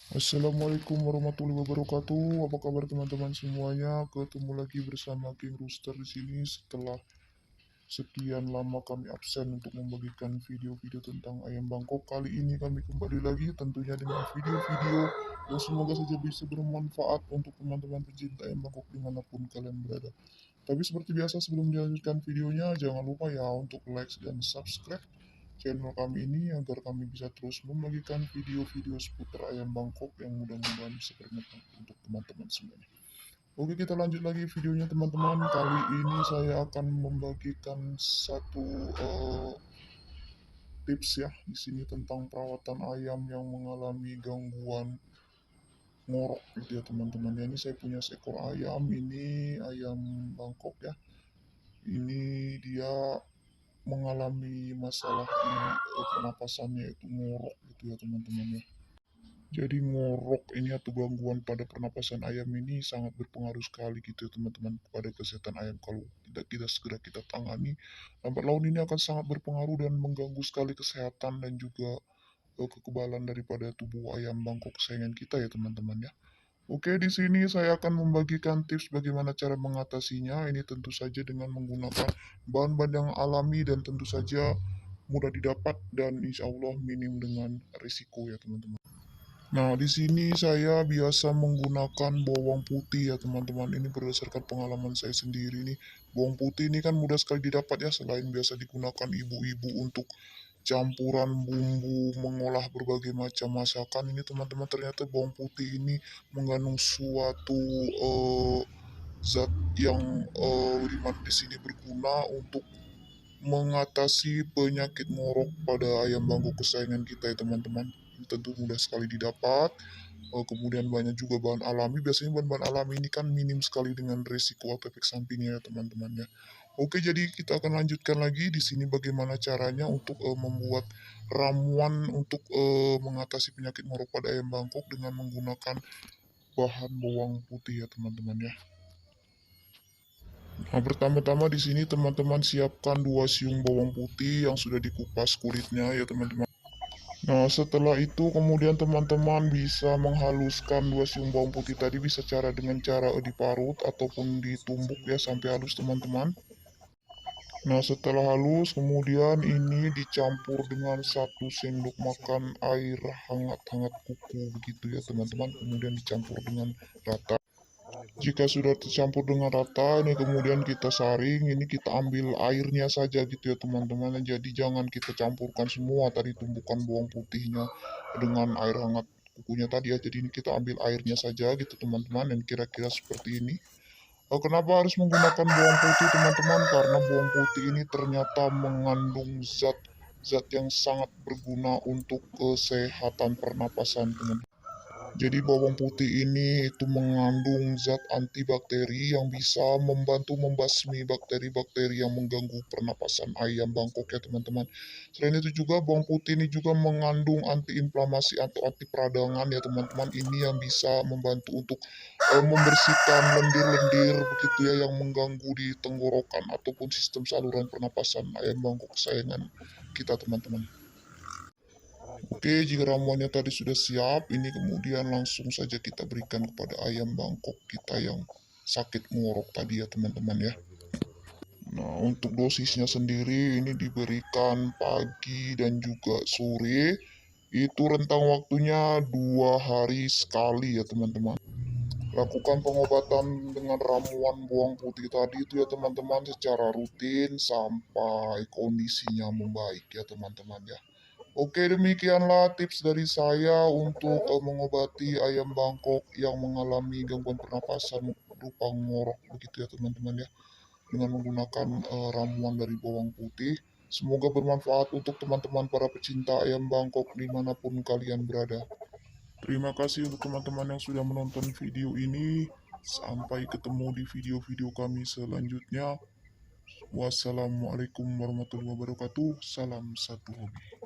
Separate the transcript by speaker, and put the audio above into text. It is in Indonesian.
Speaker 1: Assalamualaikum warahmatullahi wabarakatuh. Apa kabar teman-teman semuanya? Ketemu lagi bersama King Rooster di sini setelah sekian lama kami absen untuk membagikan video-video tentang ayam Bangkok. Kali ini kami kembali lagi tentunya dengan video-video yang semoga saja bisa bermanfaat untuk teman-teman pecinta ayam Bangkok dimanapun kalian berada. Tapi seperti biasa sebelum dilanjutkan videonya, jangan lupa ya untuk like dan subscribe channel kami ini agar kami bisa terus membagikan video-video seputar ayam Bangkok yang mudah-mudahan bisa bermanfaat untuk teman-teman semuanya. Oke, kita lanjut lagi videonya teman-teman. Kali ini saya akan membagikan satu tips ya di sini tentang perawatan ayam yang mengalami gangguan ngorok gitu ya teman-teman. Ya, ini saya punya seekor ayam, ini ayam Bangkok ya. Ini dia mengalami masalah di pernapasannya itu ngorok gitu ya teman-teman ya. Jadi ngorok ini atau gangguan pada pernapasan ayam ini sangat berpengaruh sekali gitu ya teman-teman pada kesehatan ayam. Kalau tidak kita segera kita tangani, lambat laun ini akan sangat berpengaruh dan mengganggu sekali kesehatan dan juga kekebalan daripada tubuh ayam Bangkok kesayangan kita ya teman-teman ya. Oke, di sini saya akan membagikan tips bagaimana cara mengatasinya. Ini tentu saja dengan menggunakan bahan-bahan yang alami dan tentu saja mudah didapat dan insya Allah minim dengan risiko ya teman-teman. Nah, di sini saya biasa menggunakan bawang putih ya teman-teman. Ini berdasarkan pengalaman saya sendiri nih. Bawang putih ini kan mudah sekali didapat ya, selain biasa digunakan ibu-ibu untuk campuran bumbu mengolah berbagai macam masakan. Ini teman-teman ternyata bawang putih ini mengandung suatu zat yang di sini berguna untuk mengatasi penyakit ngorok pada ayam bangkok kesayangan kita ya teman-teman. Tentu mudah sekali didapat. Kemudian banyak juga bahan alami. Biasanya bahan-bahan alami ini kan minim sekali dengan resiko atau efek sampingnya ya teman-teman ya. Oke, jadi kita akan lanjutkan lagi di sini bagaimana caranya untuk membuat ramuan untuk mengatasi penyakit ngorok pada ayam bangkok dengan menggunakan bahan bawang putih ya teman-teman ya. Nah, pertama-tama di sini teman-teman siapkan 2 siung bawang putih yang sudah dikupas kulitnya ya teman-teman. Nah, setelah itu kemudian teman-teman bisa menghaluskan 2 siung bawang putih tadi, bisa cara dengan cara diparut ataupun ditumbuk ya sampai halus teman-teman. Nah, setelah halus kemudian ini dicampur dengan 1 sendok makan air hangat-hangat kuku begitu ya teman-teman. Kemudian dicampur dengan rata. Jika sudah tercampur dengan rata, ini kemudian kita saring, ini kita ambil airnya saja gitu ya teman-teman. Jadi jangan kita campurkan semua tadi tumbukan bawang putihnya dengan air hangat kukunya tadi ya. Jadi ini kita ambil airnya saja gitu teman-teman, dan kira-kira seperti ini. Kenapa harus menggunakan bawang putih teman-teman? Karena bawang putih ini ternyata mengandung zat yang sangat berguna untuk kesehatan pernapasan teman-teman. Jadi bawang putih ini itu mengandung zat antibakteri yang bisa membantu membasmi bakteri-bakteri yang mengganggu pernapasan ayam Bangkok ya teman-teman. Selain itu juga bawang putih ini juga mengandung antiinflamasi atau anti peradangan ya teman-teman. Ini yang bisa membantu untuk membersihkan lendir-lendir begitu ya yang mengganggu di tenggorokan ataupun sistem saluran pernapasan ayam Bangkok kesayangan kita teman-teman. Oke, jika ramuannya tadi sudah siap, ini kemudian langsung saja kita berikan kepada ayam Bangkok kita yang sakit ngorok tadi ya teman-teman ya. Nah, untuk dosisnya sendiri ini diberikan pagi dan juga sore. Itu rentang waktunya 2 hari sekali ya teman-teman. Lakukan pengobatan dengan ramuan bawang putih tadi itu ya teman-teman secara rutin sampai kondisinya membaik ya teman-teman ya. Oke, demikianlah tips dari saya untuk mengobati ayam Bangkok yang mengalami gangguan pernapasan berupa ngorok begitu ya teman-teman ya, dengan menggunakan ramuan dari bawang putih. Semoga bermanfaat untuk teman-teman para pecinta ayam Bangkok dimanapun kalian berada. Terima kasih untuk teman-teman yang sudah menonton video ini. Sampai ketemu di video-video kami selanjutnya. Wassalamualaikum warahmatullahi wabarakatuh. Salam satu hobi.